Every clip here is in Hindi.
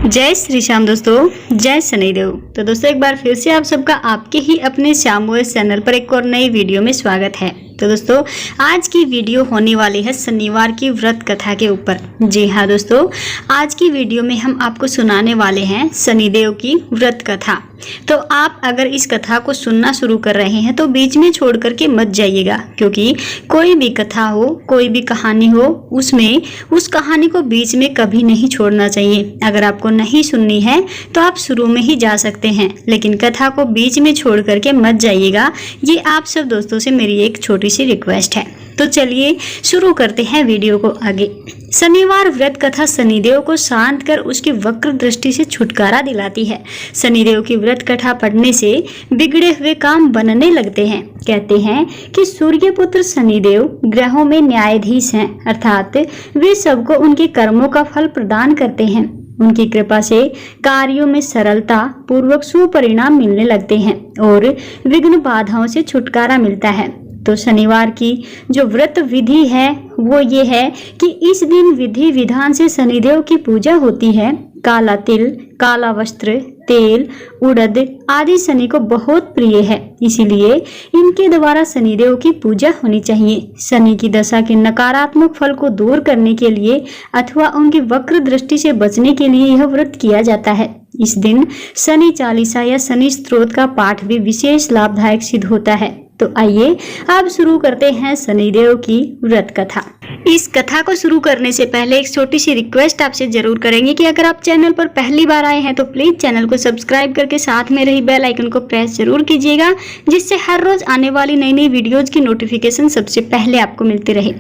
जय श्री श्याम दोस्तों, जय शनिदेव। तो दोस्तों एक बार फिर से आप सबका आपके ही अपने श्याम वॉइस चैनल पर एक और नई वीडियो में स्वागत है। तो दोस्तों आज की वीडियो होने वाली है शनिवार की व्रत कथा के ऊपर। जी हाँ दोस्तों, आज की वीडियो में हम आपको सुनाने वाले हैं शनिदेव की व्रत कथा। तो आप अगर इस कथा को सुनना शुरू कर रहे हैं तो बीच में छोड़ करके मत जाइएगा, क्योंकि कोई भी कथा हो, कोई भी कहानी हो, उसमें उस कहानी को बीच में कभी नहीं छोड़ना चाहिए। अगर आपको नहीं सुननी है तो आप शुरू में ही जा सकते हैं, लेकिन कथा को बीच में छोड़ करके मत जाइएगा। ये आप सब दोस्तों से मेरी एक छोटी सी रिक्वेस्ट है। तो चलिए शुरू करते हैं वीडियो को आगे। शनिवार व्रत कथा शनिदेव को शांत कर उसकी वक्र दृष्टि से छुटकारा दिलाती है। शनिदेव की व्रत कथा पढ़ने से बिगड़े हुए काम बनने लगते हैं। कहते हैं कि सूर्य पुत्र शनिदेव ग्रहों में न्यायाधीश हैं, अर्थात वे सबको उनके कर्मों का फल प्रदान करते हैं। उनकी कृपा से कार्यों में सरलता पूर्वक सुपरिणाम मिलने लगते हैं और विघ्न बाधाओं से छुटकारा मिलता है। तो शनिवार की जो व्रत विधि है वो ये है कि इस दिन विधि विधान से शनिदेव की पूजा होती है। काला तिल, काला वस्त्र, तेल, उड़द आदि शनि को बहुत प्रिय है, इसीलिए इनके द्वारा शनिदेव की पूजा होनी चाहिए। शनि की दशा के नकारात्मक फल को दूर करने के लिए अथवा उनकी वक्र दृष्टि से बचने के लिए यह व्रत किया जाता है। इस दिन शनि चालीसा या शनि स्तोत्र का पाठ भी विशेष लाभदायक सिद्ध होता है। तो आइए अब शुरू करते हैं शनिदेव की व्रत कथा। इस कथा को शुरू करने से पहले एक छोटी सी रिक्वेस्ट आपसे जरूर करेंगे कि अगर आप चैनल पर पहली बार आए हैं तो प्लीज चैनल को सब्सक्राइब करके साथ में रही बेल आइकन को प्रेस जरूर कीजिएगा, जिससे हर रोज आने वाली नई नई वीडियोज की नोटिफिकेशन सबसे पहले आपको मिलती रहे।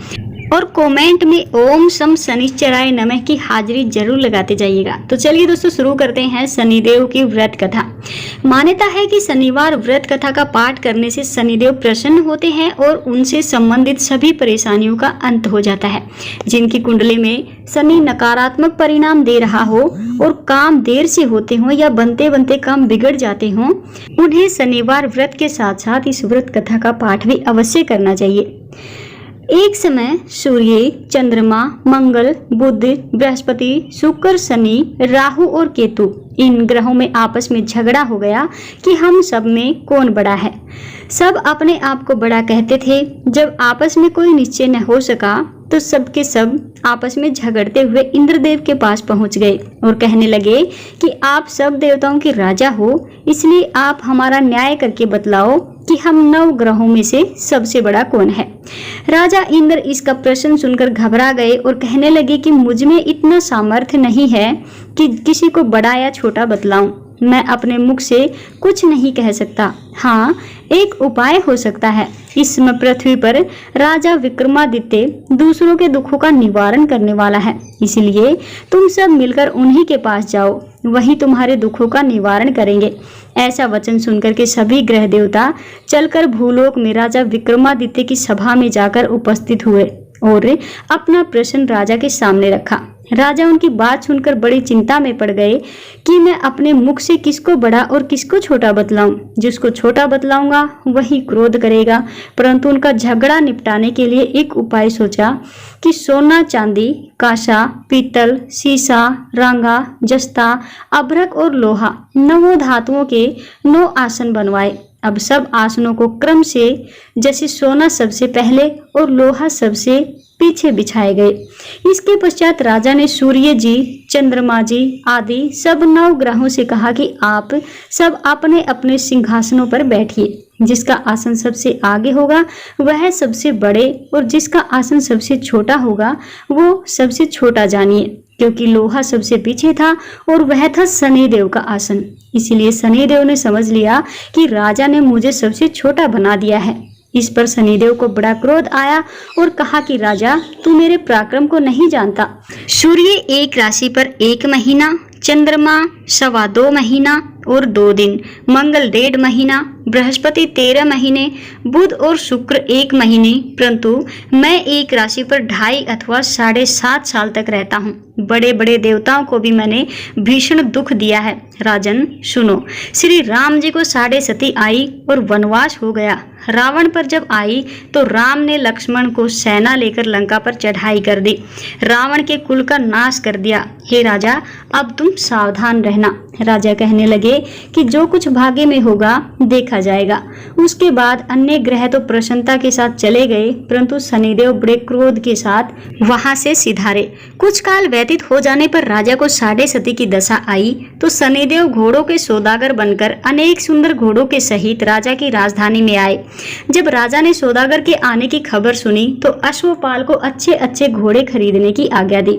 और कमेंट में ओम शम शनिश्चराय नमः की हाजिरी जरूर लगाते जाइएगा। तो चलिए दोस्तों शुरू करते हैं शनिदेव की व्रत कथा। मान्यता है कि शनिवार व्रत कथा का पाठ करने से शनिदेव प्रसन्न होते हैं और उनसे संबंधित सभी परेशानियों का अंत हो जाता है। जिनकी कुंडली में शनि नकारात्मक परिणाम दे रहा हो और काम देर से होते हों या बनते बनते काम बिगड़ जाते हों, उन्हें शनिवार व्रत के साथ साथ इस व्रत कथा का पाठ भी अवश्य करना चाहिए। एक समय सूर्य, चंद्रमा, मंगल, बुध, बृहस्पति, शुक्र, शनि, राहु और केतु इन ग्रहों में आपस में झगड़ा हो गया कि हम सब में कौन बड़ा है। सब अपने आप को बड़ा कहते थे। जब आपस में कोई निश्चय न हो सका तो सब के सब आपस में झगड़ते हुए इंद्रदेव के पास पहुंच गए और कहने लगे कि आप सब देवताओं के राजा हो, इसलिए आप हमारा न्याय करके बतलाओ कि हम 9 ग्रहों में से सबसे बड़ा कौन है। राजा इंद्र इसका प्रश्न सुनकर घबरा गए और कहने लगे कि मुझ में इतना सामर्थ्य नहीं है कि किसी को बड़ा या छोटा बतलाऊं। मैं अपने मुख से कुछ नहीं कह सकता। हाँ, एक उपाय हो सकता है। इस समय पृथ्वी पर राजा विक्रमादित्य दूसरों के दुखों का निवारण करने वाला है, इसलिए तुम सब मिलकर उन्हीं के पास जाओ, वही तुम्हारे दुखों का निवारण करेंगे। ऐसा वचन सुनकर के सभी ग्रह देवता चलकर भूलोक में राजा विक्रमादित्य की सभा में जाकर उपस्थित हुए और अपना प्रश्न राजा के सामने रखा। राजा उनकी बात सुनकर बड़ी चिंता में पड़ गए कि मैं अपने मुख से किसको बड़ा और किसको छोटा बतलाऊं। जिसको छोटा बतलाऊंगा वही क्रोध करेगा। परंतु उनका झगड़ा निपटाने के लिए एक उपाय सोचा कि सोना, चांदी, कांसा, पीतल, सीसा, रांगा, जस्ता, अभ्रक और लोहा 9 धातुओं के 9 आसन बनवाए। अब सब आसनों को क्रम से, जैसे सोना सबसे पहले और लोहा सबसे पीछे बिछाए गए। इसके पश्चात राजा ने सूर्य जी, चंद्रमा जी आदि सब 9 ग्रहों से कहा कि आप सब अपने अपने सिंहासनों पर बैठिए। जिसका आसन सबसे आगे होगा वह सबसे बड़े और जिसका आसन सबसे छोटा होगा वो सबसे छोटा जानिए, क्योंकि लोहा सबसे पीछे था और वह था शनिदेव का आसन। इसीलिए शनिदेव ने समझ लिया कि राजा ने मुझे सबसे छोटा बना दिया है। इस पर शनिदेव को बड़ा क्रोध आया और कहा कि राजा, तू मेरे पराक्रम को नहीं जानता। सूर्य एक राशि पर 1 महीना, चंद्रमा 2.25 महीना और 2 दिन, मंगल 1.5 महीना, बृहस्पति 13 महीने, बुध और शुक्र 1 महीने, परंतु मैं एक राशि पर 2.5 अथवा 7.5 साल तक रहता हूँ। बड़े बड़े देवताओं को भी मैंने भीषण दुख दिया है। राजन सुनो, श्री राम जी को 7.5 सती आई और वनवास हो गया। रावण पर जब आई तो राम ने लक्ष्मण को सेना लेकर लंका पर चढ़ाई कर दी, रावण के कुल का नाश कर दिया। हे राजा, अब तुम सावधान रहना। राजा कहने लगे कि जो कुछ भाग्य में होगा देखा जाएगा। उसके बाद अन्य ग्रह तो प्रसन्नता के साथ चले गए, परंतु शनिदेव बड़े क्रोध के साथ वहां से सिधारे। कुछ काल व्यतीत हो जाने पर राजा को साढ़े सती की दशा आई तो शनिदेव घोड़ों के सौदागर बनकर अनेक सुंदर घोड़ों के सहित राजा की राजधानी में आए। जब राजा ने सौदागर के आने की खबर सुनी तो अश्वपाल को अच्छे अच्छे घोड़े खरीदने की आज्ञा दी।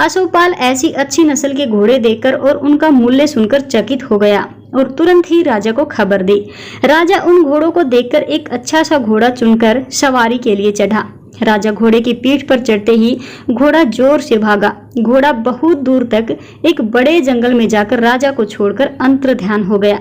अश्वपाल ऐसी अच्छी नस्ल के घोड़े देखकर और उनका मूल्य सुनकर चकित हो गया और तुरंत ही राजा को खबर दी। राजा उन घोड़ों को देखकर एक अच्छा सा घोड़ा चुनकर सवारी के लिए चढ़ा। राजा घोड़े की पीठ पर चढ़ते ही घोड़ा जोर से भागा। घोड़ा बहुत दूर तक एक बड़े जंगल में जाकर राजा को छोड़कर अंतर्ध्यान हो गया।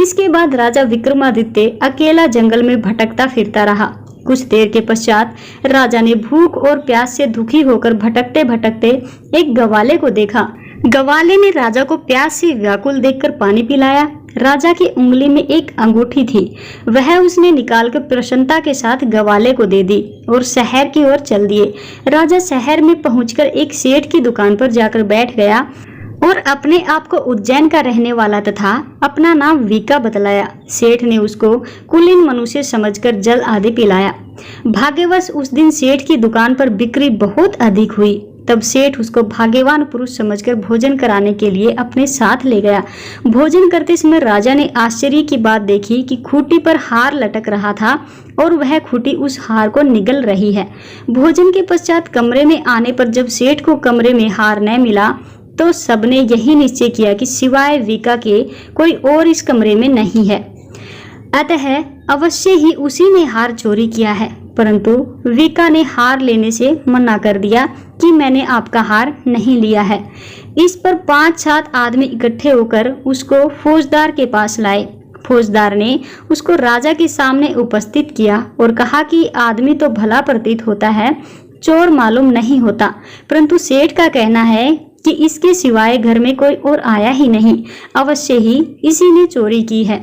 इसके बाद राजा विक्रमादित्य अकेला जंगल में भटकता फिरता रहा। कुछ देर के पश्चात राजा ने भूख और प्यास से दुखी होकर भटकते भटकते एक गवाले को देखा। गवाले ने राजा को प्यास से व्याकुल देखकर पानी पिलाया। राजा की उंगली में एक अंगूठी थी, वह उसने निकालकर प्रसन्नता के साथ गवाले को दे दी और शहर की ओर चल दिए। राजा शहर में पहुंचकर एक सेठ की दुकान पर जाकर बैठ गया और अपने आप को उज्जैन का रहने वाला तथा अपना नाम वीका बतलाया। सेठ ने उसको कुलीन मनुष्य समझकर जल आदि पिलाया। भाग्यवश उस दिन सेठ की दुकान पर बिक्री बहुत अधिक हुई। तब सेठ उसको भाग्यवान पुरुष समझकर भोजन कराने के लिए अपने साथ ले गया। भोजन करते समय राजा ने आश्चर्य की बात देखी कि खूंटी पर हार लटक रहा था और वह खूंटी उस हार को निगल रही है। भोजन के पश्चात कमरे में आने पर जब सेठ को कमरे में हार न मिला तो सबने यही निश्चय किया कि सिवाय वीका के कोई और इस कमरे में नहीं है, अतः अवश्य ही उसी ने हार चोरी किया है। परंतु वीका ने हार लेने से मना कर दिया कि मैंने आपका हार नहीं लिया है। इस पर 5-7 आदमी इकट्ठे होकर उसको फौजदार के पास लाए। फौजदार ने उसको राजा के सामने उपस्थित किया और कहा कि आदमी तो भला प्रतीत होता है, चोर मालूम नहीं होता, परंतु सेठ का कहना है कि इसके सिवाय घर में कोई और आया ही नहीं, अवश्य ही इसी ने चोरी की है।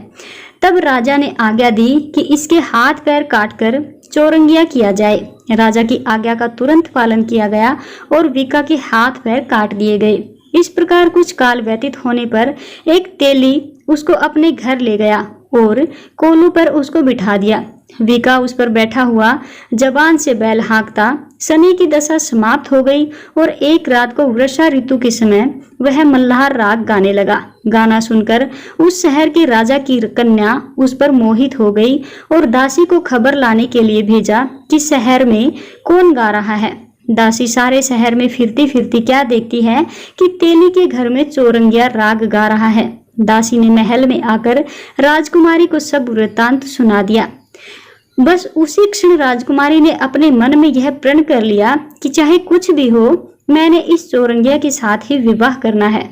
तब राजा ने आज्ञा दी कि इसके हाथ पैर काटकर चौरंगिया किया जाए। राजा की आज्ञा का तुरंत पालन किया गया और वीका के हाथ पैर काट दिए गए। इस प्रकार कुछ काल व्यतीत होने पर एक तेली उसको अपने घर ले गया और कोलू पर उसको बिठा दिया। वीका उस पर बैठा हुआ जबान से बैल हाँकता। शनि की दशा समाप्त हो गई और एक रात को वर्षा ऋतु के समय वह मल्हार राग गाने लगा। गाना सुनकर उस शहर के राजा की कन्या उस पर मोहित हो गई और दासी को खबर लाने के लिए भेजा कि शहर में कौन गा रहा है। दासी सारे शहर में फिरती फिरती क्या देखती है कि तेली के घर में चौरंगिया राग गा रहा है। दासी ने महल में आकर राजकुमारी को सब वृत्तांत सुना दिया। बस उसी क्षण राजकुमारी ने अपने मन में यह प्रण कर लिया कि चाहे कुछ भी हो, मैंने इस चौरंगिया के साथ ही विवाह करना है।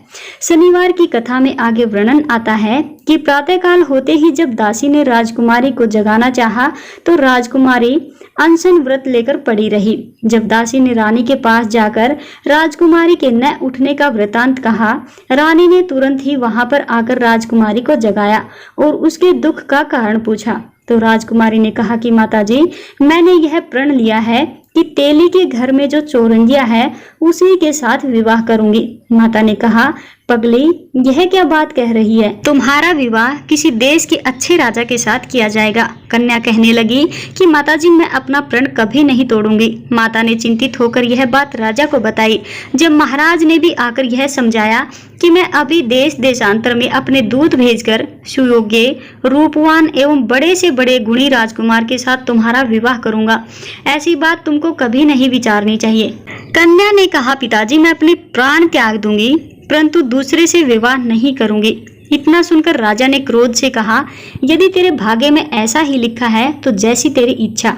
शनिवार की कथा में आगे वर्णन आता है कि प्रातःकाल होते ही जब दासी ने राजकुमारी को जगाना चाहा तो राजकुमारी अनशन व्रत लेकर पड़ी रही। जब दासी ने रानी के पास जाकर राजकुमारी के न उठने का वृतांत कहा, रानी ने तुरंत ही वहां पर आकर राजकुमारी को जगाया और उसके दुख का कारण पूछा। तो राजकुमारी ने कहा कि माताजी, मैंने यह प्रण लिया है कि तेली के घर में जो चौरंगिया है उसी के साथ विवाह करूंगी। माता ने कहा, पगली, यह क्या बात कह रही है? तुम्हारा विवाह किसी देश के अच्छे राजा के साथ किया जाएगा। कन्या कहने लगी कि माताजी, मैं अपना प्रण कभी नहीं तोड़ूंगी। माता ने चिंतित होकर यह बात राजा को बताई। जब महाराज ने भी आकर यह समझाया कि मैं अभी देश देशांतर में अपने दूत भेजकर सुयोग्य, रूपवान एवं बड़े से बड़े गुणी राजकुमार के साथ तुम्हारा विवाह करूंगा, ऐसी बात तुमको कभी नहीं विचारनी चाहिए। कन्या ने कहा, पिताजी, मैं अपने प्राण त्याग दूंगी, परंतु दूसरे से विवाह नहीं करूंगी। इतना सुनकर राजा ने क्रोध से कहा, यदि तेरे भाग्य में ऐसा ही लिखा है तो जैसी तेरी इच्छा,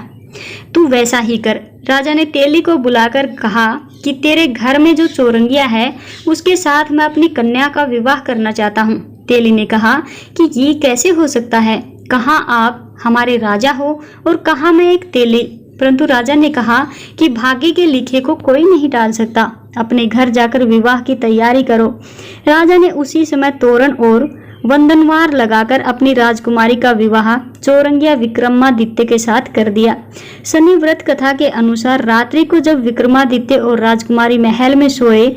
तू वैसा ही कर। राजा ने तेली को बुलाकर कहा कि तेरे घर में जो चौरंगिया है उसके साथ मैं अपनी कन्या का विवाह करना चाहता हूँ। तेली ने कहा कि ये कैसे हो सकता है? कहाँ आप हमारे राजा हो और कहाँ मैं एक तेली? परंतु राजा ने कहा कि भाग्य के लिखे को कोई नहीं टाल सकता, अपने घर जाकर विवाह की तैयारी करो। राजा ने उसी समय तोरण और वंदनवार लगाकर अपनी राजकुमारी का विवाह चौरंगिया विक्रमादित्य के साथ कर दिया। शनि व्रत कथा के अनुसार रात्रि को जब विक्रमादित्य और राजकुमारी महल में सोए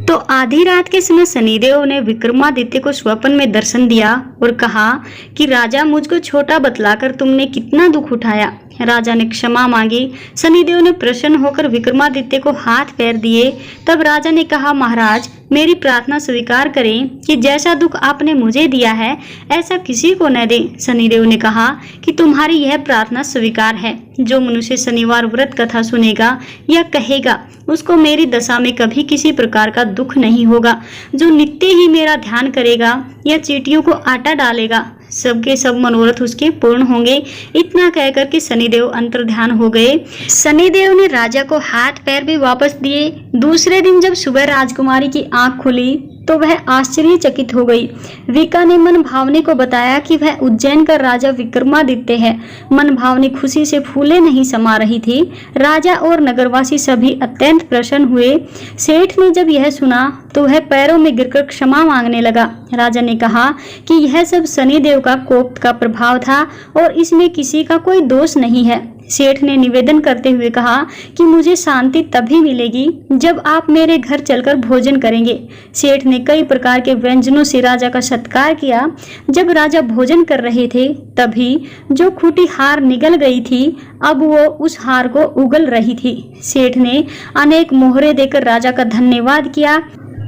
तो आधी रात के समय शनिदेव ने विक्रमादित्य को स्वप्न में दर्शन दिया और कहा कि राजा, मुझको छोटा बतलाकर तुमने कितना दुख उठाया। राजा ने क्षमा मांगी। शनिदेव ने प्रसन्न होकर विक्रमादित्य को हाथ पैर दिए। तब राजा ने कहा, महाराज, मेरी प्रार्थना स्वीकार करें कि जैसा दुख आपने मुझे दिया है ऐसा किसी को न दें। शनिदेव ने कहा कि तुम्हारी यह प्रार्थना स्वीकार है। जो मनुष्य शनिवार व्रत कथा सुनेगा या कहेगा उसको मेरी दशा में कभी किसी प्रकार का दुख नहीं होगा। जो नित्य ही मेरा ध्यान करेगा या चींटियों को आटा डालेगा, सबके सब मनोरथ उसके पूर्ण होंगे। इतना कहकर के शनिदेव अंतर्ध्यान हो गए। शनिदेव ने राजा को हाथ पैर भी वापस दिए। दूसरे दिन जब सुबह राजकुमारी की आंख खुली तो वह आश्चर्यचकित हो गई। विका ने मन भावनी को बताया कि वह उज्जैन का राजा विक्रमादित्य है। मन भावनी खुशी से फूले नहीं समा रही थी। राजा और नगरवासी सभी अत्यंत प्रसन्न हुए। सेठ ने जब यह सुना तो वह पैरों में गिरकर क्षमा मांगने लगा। राजा ने कहा कि यह सब शनिदेव का कोप का प्रभाव था और इसमें किसी का कोई दोष नहीं है। सेठ ने निवेदन करते हुए कहा कि मुझे शांति तभी मिलेगी जब आप मेरे घर चलकर भोजन करेंगे। सेठ ने कई प्रकार के व्यंजनों से राजा का सत्कार किया। जब राजा भोजन कर रहे थे तभी जो खूटी हार निगल गई थी अब वो उस हार को उगल रही थी। सेठ ने अनेक मोहरे देकर राजा का धन्यवाद किया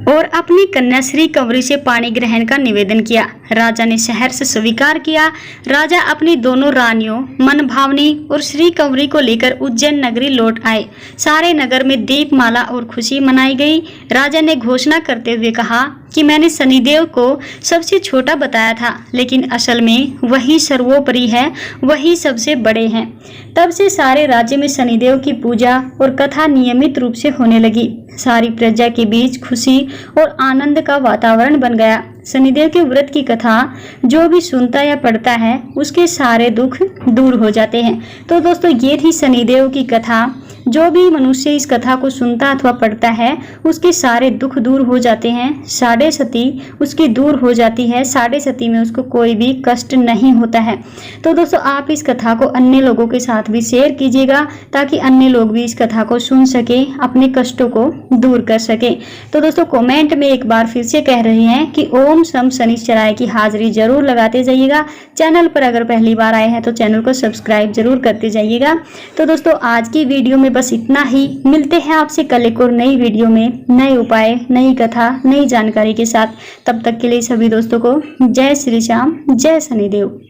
और अपनी कन्या श्री कंवरी से पाणी ग्रहण का निवेदन किया। राजा ने शहर से स्वीकार किया। राजा अपनी दोनों रानियों मन भावनी और श्री कंवरी को लेकर उज्जैन नगरी लौट आए। सारे नगर में दीपमाला और खुशी मनाई गई। राजा ने घोषणा करते हुए कहा कि मैंने शनिदेव को सबसे छोटा बताया था, लेकिन असल में वही सर्वोपरि है, वही सबसे बड़े हैं। तब से सारे राज्य में शनिदेव की पूजा और कथा नियमित रूप से होने लगी। सारी प्रजा के बीच खुशी और आनंद का वातावरण बन गया। शनिदेव के व्रत की कथा जो भी सुनता या पढ़ता है उसके सारे दुख दूर हो जाते हैं। तो दोस्तों, ये थी शनिदेव की कथा। जो भी मनुष्य इस कथा को सुनता अथवा पढ़ता है उसके सारे दुख दूर हो जाते हैं। साढ़े सती उसकी दूर हो जाती है। साढ़े सती में उसको कोई भी कष्ट नहीं होता है। तो दोस्तों, आप इस कथा को अन्य लोगों के साथ भी शेयर कीजिएगा ताकि अन्य लोग भी इस कथा को सुन सके, अपने कष्टों को दूर कर सके। तो दोस्तों, कमेंट में एक बार फिर से कह रहे हैं कि ओम शम शनिश्चराय की हाजिरी जरूर लगाते जाइएगा। चैनल पर अगर पहली बार आए हैं तो चैनल को सब्सक्राइब जरूर करते जाइएगा। तो दोस्तों, आज की वीडियो में बस इतना ही। मिलते हैं आपसे कल एक और नई वीडियो में नए उपाय, नई कथा, नई जानकारी के साथ। तब तक के लिए सभी दोस्तों को जय श्री श्याम, जय शनिदेव।